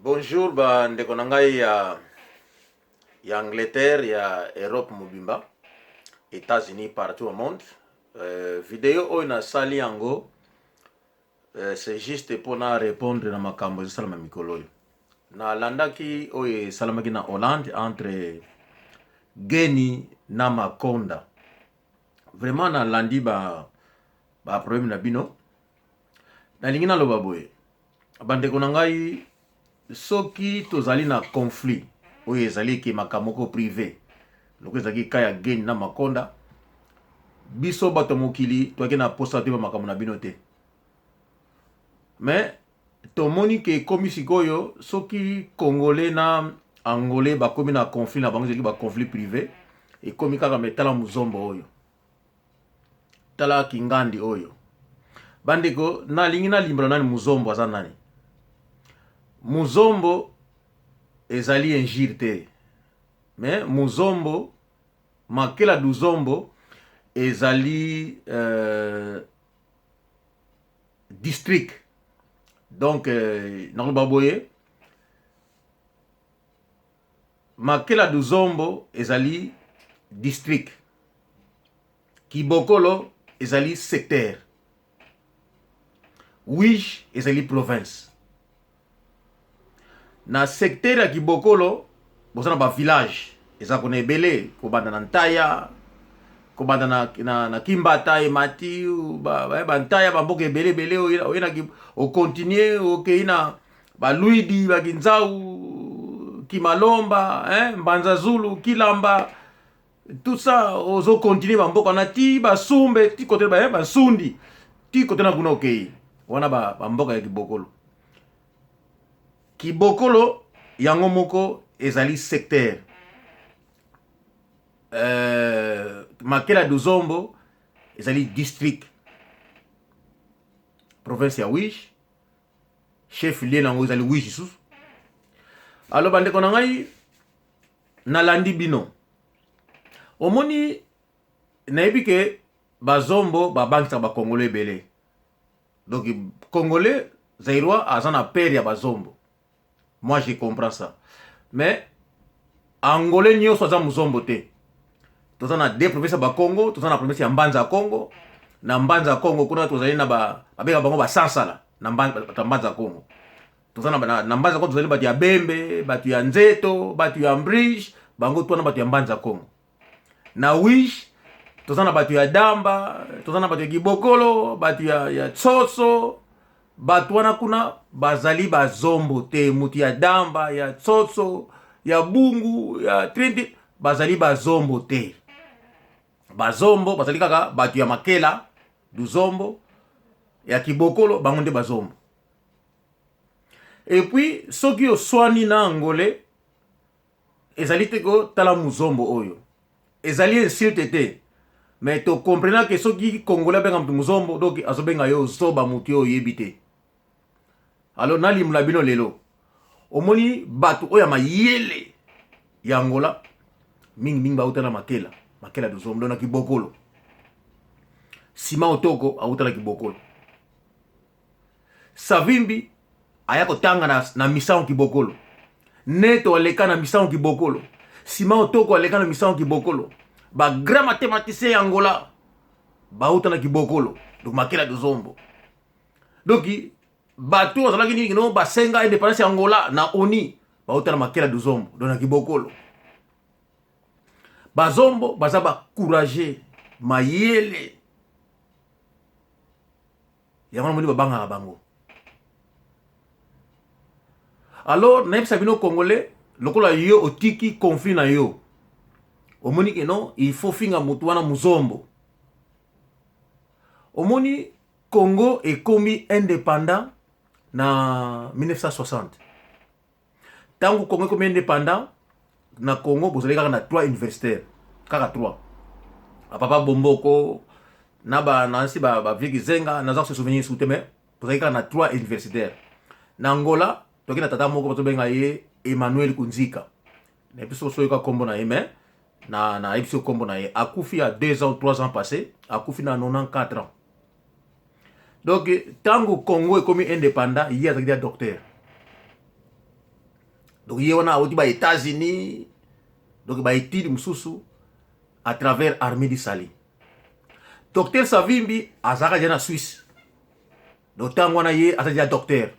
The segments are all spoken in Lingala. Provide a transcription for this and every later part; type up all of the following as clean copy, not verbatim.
Bonjour ndeko na ngai ya Angleterre, ya Europe mobimba, États-Unis, partout au monde. Vidéo oyo na sali yango c'est juste pour na répondre na makambo esalama mikolo oyo. Na landaki oyo esalamaki na Hollande entre Geni na Makonda. Vraiment na landi ba problème na bino. Nalingi naloba boye. Bandeko na ngai soki tozali na conflit oyo ezali ki makamoko privé loko ezali kaya Geni na Makonda, biso bato mokili toaki na posa te ba makambo na bino te. Mais tomoni ke komi sikoyo soki Congolais na Angolais bakomi na conflit na bango ezali ba conflit privé et komi kaka metala muzombo oyo. Tala kingandi oyo. Bandeko na lingi na limbra nani muzombo aza nani? Muzombo ezali injire te. Mais muzombo makela du zombo ezali district. Donc nakoloba boye makela du zombo ezali district. Kibokolo ezali secteur. Wish ezali province. Na secteur ya Kibokolo bozana ba village eza kona ebele kobanda na Ntaya, kobanda na Kimbata e Mati ba Ntaya ba mboka ebele ebele oyena o continuer okay na ba Luidi ba Kinzau Kimalomba Mbanza Zulu Kilamba tout ça ozo continuer ba mboka na ti ba Sumbe ti côté ba Sundi ti côté na kuna okay wana ba mboka ya Kibokolo. Kibokolo yango moko ezali secteur. Makela du Zombo ezali district. Province ya Wish. Chef lieu nango ezali Wish sous. Alors bandeko na ngai nalandi bino. Omoni nayebi ke bazombo babangisa ba Congolais belé. Donc Congolais Zaïrois azana père ya bazombo. Moi je comprends ça. Mais Angolais nyo soza muzombo te. Tozana deux provinces ba Congo, tozana province ya Mbanza Congo. Na Mbanza Congo kuna tozali na babeka bango ba sansala na Mbanza Congo. Tozana na Mbanza Congo tozali batu ya Bembe, batu ya Nzeto, batu ya Mbridge, bango twana batu ya Mbanza Congo. Na Wish tozana batu ya Damba, tozana batu ya Kibokolo, batu ya Tsotso. Batu wana kuna bazali bazombo te, mutu ya Damba, ya Tsotso, ya Bungu, ya Trinity, bazali bazombo te. Bazombo bazali kaka batu ya Makela du Zombo, ya Kibokolo bango nde bazombo. Et puis soki oswani na Angolais ezali te ko tala muzombo oyo. Ezali insulte te. Mais to comprena que soki Congolais benga mutu muzombo donc azobenga yo zoba mutu yo yebite. Alors na limla bino lelo. Omoni batu oya mayele ya Angola mingi bauta na Makela du Zombo na Kibokolo. Sima Otoko auta na Kibokolo. Savimbi ayako tanga na Misao Kibokolo. Neto aleka na Misao Kibokolo. Sima Otoko aleka na Misao Kibokolo. Ba grand mathématicien ya Angola bauta na Kibokolo. Donc Makela du Zombo. Donc batu ozalaki nini no basenga indépendance ya Angola na ONI bauta na Makela du Zombo donc na Kibokolo. Bazombo baza ba courageux mayele yango moni babanga bango. Alors naipesa bino Congolais lokola yo otiki conflit na yo omoni ke non il faut finga mutu wana muzombo. Omoni Congo ekomi indépendant na 1960. Tango Congo ekomi indépendant na Congo bozali kaka na 3 universitaires. Kaka 3. Papa Bomboko na ba nansi ba Viki Zenga naza se souvenir sous mais bozali kaka na 3 universitaires. Na Angola toki na tata moko bato benga ye Emmanuel Kunzika. Na episo soyoka kombo na ye mais na episo kombo na ye akufi à 2 ans 3 ans passés, akufi na 94 ans. Donc, tant que Congo est comme indépendant, il y a des docteurs. donc ye wana auti ba États-Unis donc ba étude mususu à travers armée du Sali. Docteur Savimbi azaka jana Suisse. Donc tango wana ye aza docteur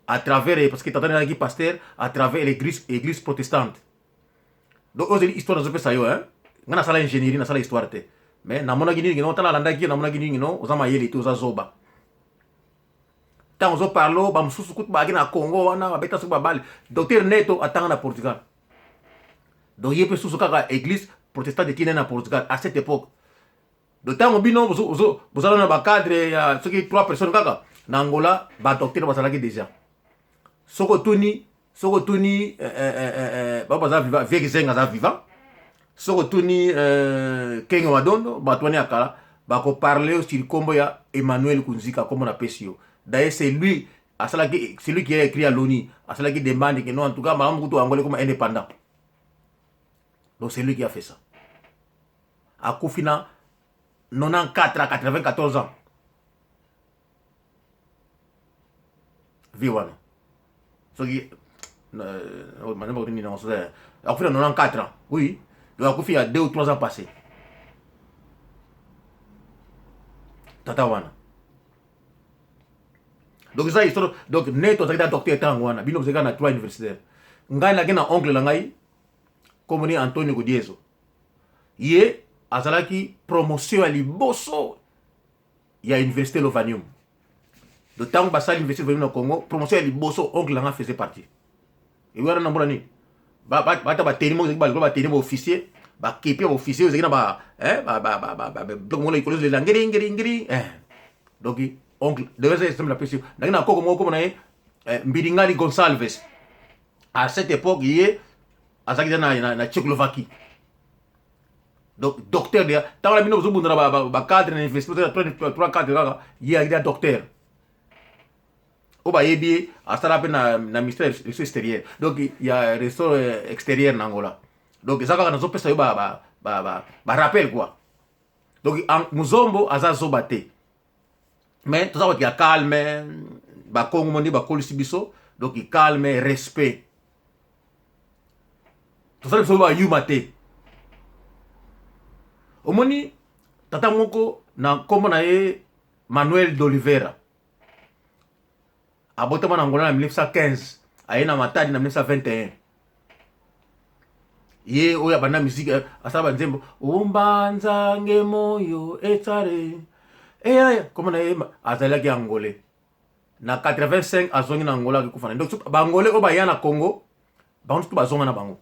à travers parce que t'entends qui pasteur à travers l'église protestante. Donc aux histoire de ça yo hein. Ngana sala ingénierie na sala histoire te. Mais na mona gini ngino tala landa ki na mona gini ngino ozama yele to zoba. Tant ozo parlo ba mususu kut ba na Congo wana ba beta su ba bali. Docteur Neto atanga na Portugal. Donc il y a plus kaka église protestante qui est na Portugal à cette époque. Donc tant obino vous allez na ba cadre ce qui 3 personnes kaka na Angola ba docteur ba salaki déjà. Soko tuni ba ba za viva vieux zenga za vivant. Soko tuni Kengo Wadondo ba twani akala ba ko parler sur combo ya Emmanuel Kunzika comme on appelle ça. D'ailleurs c'est lui qui a écrit à l'ONU, à cela qui demande que non en tout cas Malam Kutu Angola comme indépendant. Donc c'est lui qui a fait ça. À Koufina, 94 à 94 ans. Viwana. Ce qui à Koufina 94 ans. Oui. Donc à Koufina il y a 2 ou 3 ans passés. Tatawana. Donc ça histoire donc Neto zakita docteur tangwana bino zeka na 3 universitaire. Ngai la gena oncle la ngai comme ni Antonio Godiezo. Ye azalaki promotion à liboso ya université Lovanium. De temps basa l'université Lovanium au Congo, promotion à liboso oncle la faisait partie. Et voilà na mbona ni. Ba tenimo ba tenimo officier, ba kepi officier zeka ba donc mon école les ngiri donc oncle devait être la pression. N'a ko comme na Mbiringali Gonçalves. À cette époque, il est na Tchécoslovaquie. Donc docteur de tant la bino zubundra ba cadre na université 3 cadre il y a docteur. Oba yebi astara pe na ministère extérieur. Donc il y a ressort extérieur en Angola. Donc ça quand on pesa ba rappel quoi. Donc Muzombo azazobate. Mais tout ça il y a calme ba Congo mondi ba kolisibiso donc il calme respect. Tout ça il faut ba yumate. Omoni tata moko na kombo na ye Manuel d'Oliveira. Abotama na Angola en 1915, aye na Matadi en 1921. Ye oya banda musique asaba nzembo umbanzange moyo etare. Comment na ye azalaki angolais. Na 85 azongi na Angola ki kufana. Donc ba angolais o ba ya na Congo, ba ntu ba zonga na bango.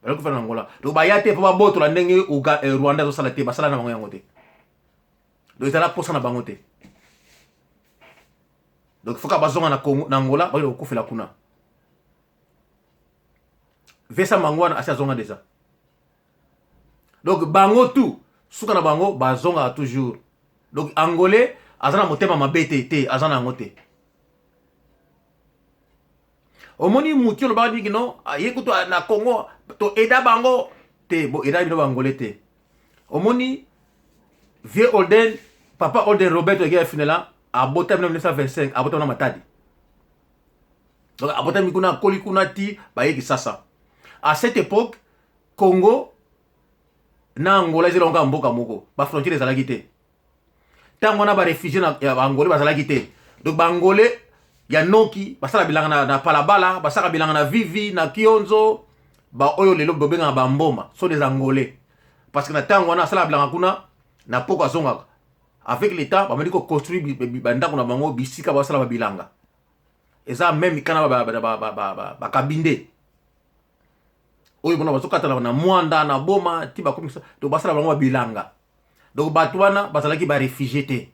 Ba kufana na Angola. Donc ba ya te po ba boto la ndenge Rwanda zo sala te ba sala na bango yango te. Donc ezala posa na bango te. Donc foka ba zonga na Congo na Angola ba yo kufela kuna. Vesa mangwana asa zonga déjà. Donc bango tout suka na bango ba zonga toujours. Donc angolais azana motema mabete te azana ngote. Omoni muti lo ba di no ayekuto na Congo to eda bango te bo eda bino bangolais te. Omoni vieux Olden papa Olden Roberto qui a fini là à Botem 1925 à Botem na Matadi. Donc à Botem kuna koli kuna ti ba yeki sasa. À cette époque Congo na Angola zelo nga mboka moko ba frontière ezalaki te. Tango na ba réfugié na Angolais bazalaki te. Donc ba Angolais ya noki basala bilanga na Palabala, basala bilanga na Vivi na Kionzo, ba oyo lelo bobenga ba mboma, sont des Angolais. Parce que na tango na sala bilanga kuna na poko azonga. Avec l'état ba mediko construire banda kuna bango bisika basala ba bilanga. Eza même kana ba kabinde. Oyo bona bazokata na mwanda na boma ti ba komisa to basala bango ba bilanga. Donc batwana bazalaki ba réfugié te.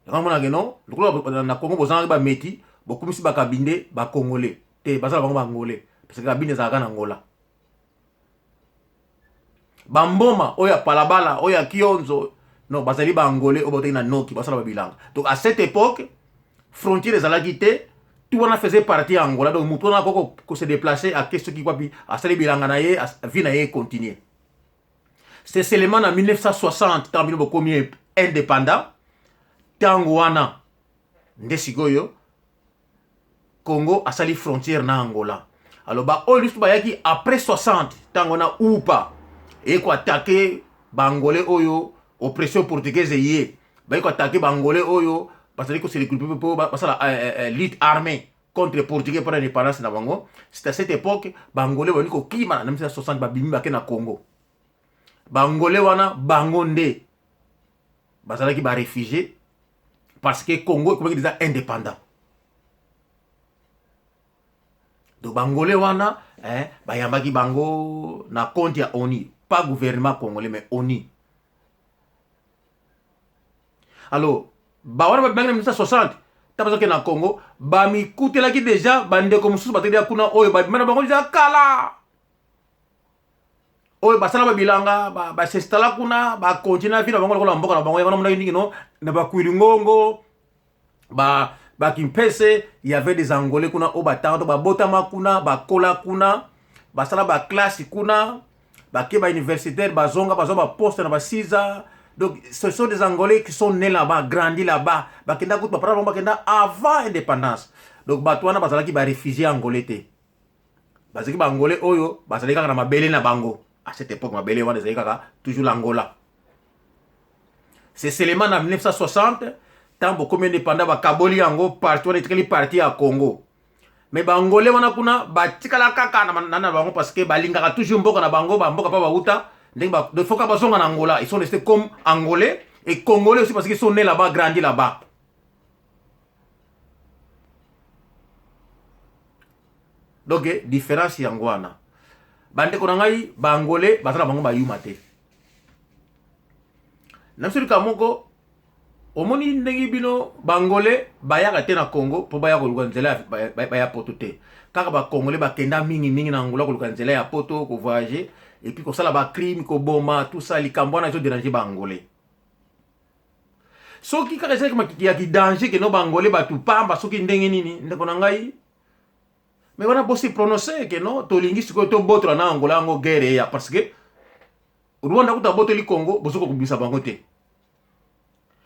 Ramona geno, lokolo na Congo bozanga ba meti, bokumisi ba kabinde ba congolais. Te bazala bango ba angolais parce que kabinde za kana Angola. Bamboma oya Palabala, oya Kionzo, non bazali ba angolais obote na noki basala ba bilanga. Donc à cette époque, frontière ezalaki te, tout on a faisait partie à Angola. Donc muto na koko ko se déplacer à qu'est-ce qui kwapi a sali bilanga na ye, vie na ye continuer. C'est seulement en 1960 quand bino bokomi indépendant tango wana nde sikoyo Congo asali frontière na Angola. Alors ba oyo listu bayaki après 60 tango na upa et ko attaquer bangolais oyo oppression portugaise yé ba ko attaquer bangolais oyo parce que c'est regroupé pour la lutte armée contre les portugais pour l'indépendance na bango. C'est à cette époque bangolais wani ko kima na 1960 ba bimi ba ke na Congo. Bangolais wana bangonde bazalaki ba réfugié parce que Congo est déjà indépendant. Donc bangolais wana bayambaki bango na compte ya ONU, pas gouvernement congolais mais ONU. Alors ba wana ba bangna 1960 tabazoke na Congo ba mi kutelaki déjà bande comme sous bateli kuna oyo ba mana bango déjà kala. Oyo basala ba bilanga ba s'installa kuna ba continue vivre bango la mboka na bango wana mona ndiki no na ba kwilingongo ba Kimpese, il y avait des Angolais kuna au batando, ba botama kuna, ba kola kuna, ba sala ba classe kuna, ba keba universitaire, ba zonga, ba poste na ba siza. Donc ce sont des Angolais qui sont nés là-bas, grandis là-bas, ba kenda kout ba parla ba kenda avant indépendance. Donc ba tuana ba sala ki ba réfugié angolais te. Ba zaki ba angolais oyo, ba sala kaka na mabele na bango. À cette époque mabele wana zaki kaka toujours l'Angola. C'est seulement en 1960 tant beaucoup indépendant ba kaboli yango partout on est parti à Congo. Mais bangolais wana kuna ba tikala kaka na bango parce que balingaka toujours mboka na bango ba mboka pa ba uta ndenge ba de foka bazonga na Angola, ils sont restés comme angolais et congolais aussi parce qu'ils sont nés là-bas, grandis là-bas. Donc différence yango wana. Bande ko ngai bangolais bazala bango ba yumate. Namsuri kamoko omoni ndenge bino bangolais bayaka te na Congo po baya koluka nzela baya poto te kaka ba congolais bakenda mingi na Angola koluka nzela ya poto ko voyager et puis ko sala ba crime ko boma tout ça likambo na zo déranger bangolais soki kaka ezaki makiki ya danger ke no bangolais batu pamba soki ndenge nini ndeko na ngai mais wana bosi prononcer ke no to linguiste ko to botra na Angola ngo guerre ya parce que Rwanda kuta boteli Congo bosoko kubisa bango te.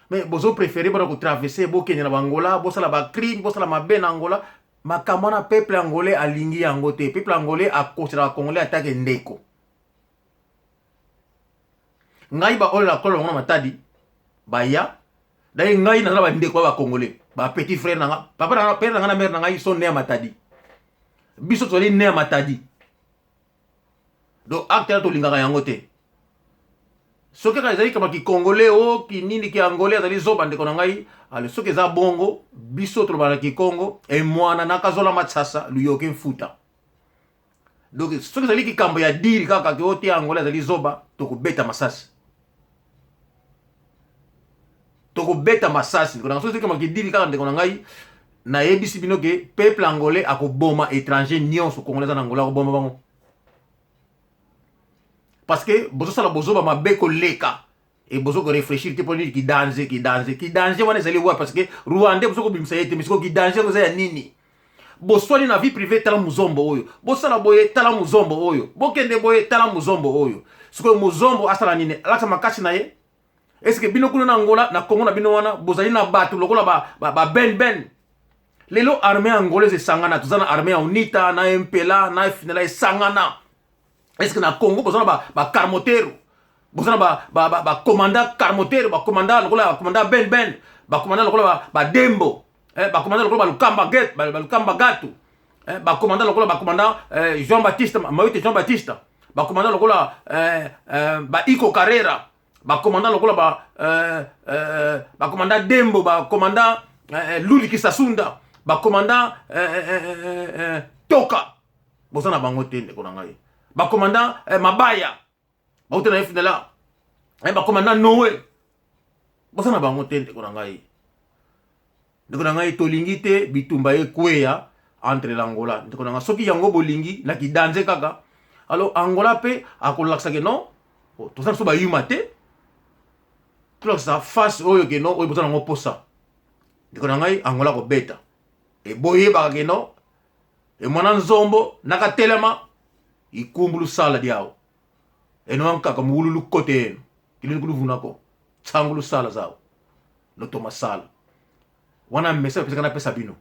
Mais bozo préféré pour traverser boke na Angola, bosala ba crime, bosala mabe na Angola, makamana peuple angolais alingi yango te. Peuple angolais a considéré congolais attaque ndeko. Ngai ba ola kola ngona matadi ba ya dai ngai na ba ndeko ba congolais, ba petit frère nanga, papa na père nanga na mère nanga ils sont nés à Matadi. Biso to li nés à Matadi. Donc acte to lingaka yango te. Soki kazali kama ki congolais o ki nini ki angolais azali zoba ndeko na ngai ale soki eza bongo biso to bana ki Congo e mwana nakazola matsasa luyoke mfuta. Donc soki azali ki kambo ya diri kaka ki oti angolais azali zoba to ko beta masasi. To ko beta masasi ndeko na soki kama ki diri kaka ndeko na ngai na yebisi bino ke peuple angolais akoboma étranger nyonso congolais na Angola ko bomba bango. Parce que bozo sala bozo ba mabeko leka et bozo ko réfléchir te pour dire ki danger wana ezali wa parce que Rwanda bozo ko bimisa yete misiko ki danger ko za nini boso ni na vie privée tala muzombo oyo bosala boye tala muzombo oyo bokende boye tala muzombo oyo siko muzombo asala nini alata makasi na ye est-ce que bino kuna na Angola na Congo na bino wana bozali na batu lokola ba ben lelo armée angolaise sangana tuzana armée ya UNITA na MPLA na FNLA sangana. Est-ce que na Congo bozana ba karmotero bozana ba commandant karmotero ba commandant lokola commandant ben ba commandant lokola ba dembo ba commandant lokola ba lukamba gatu ba commandant lokola ba commandant Jean-Baptiste Mayotte Jean-Baptiste ba commandant lokola ba Iko Carrera ba commandant lokola ba commandant dembo ba commandant Luli Kisasunda ba commandant Toka bozana bango tende kona ngai ba commandant Mabaya ba utena FNLA ba commandant Noé bosana bango tende kona ngai ndeko na ngai tolingi te bitumba ekweya entre l'Angola ndeko na ngai soki yango bolingi na ki danger kaka alors Angola pe akolaksa ke non to sana so ba yuma te to sa face oyo ke non oyo bosana ngo posa ndeko na ngai Angola ko beta e boye ba ke non e mwana nzombo nakatelema ikumbulu sala diao eno anka kama ululu kote eno kilini kulu vunako tsangulu sala zao no toma sala wana mesa pesa kana pesa bino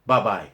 bye bye.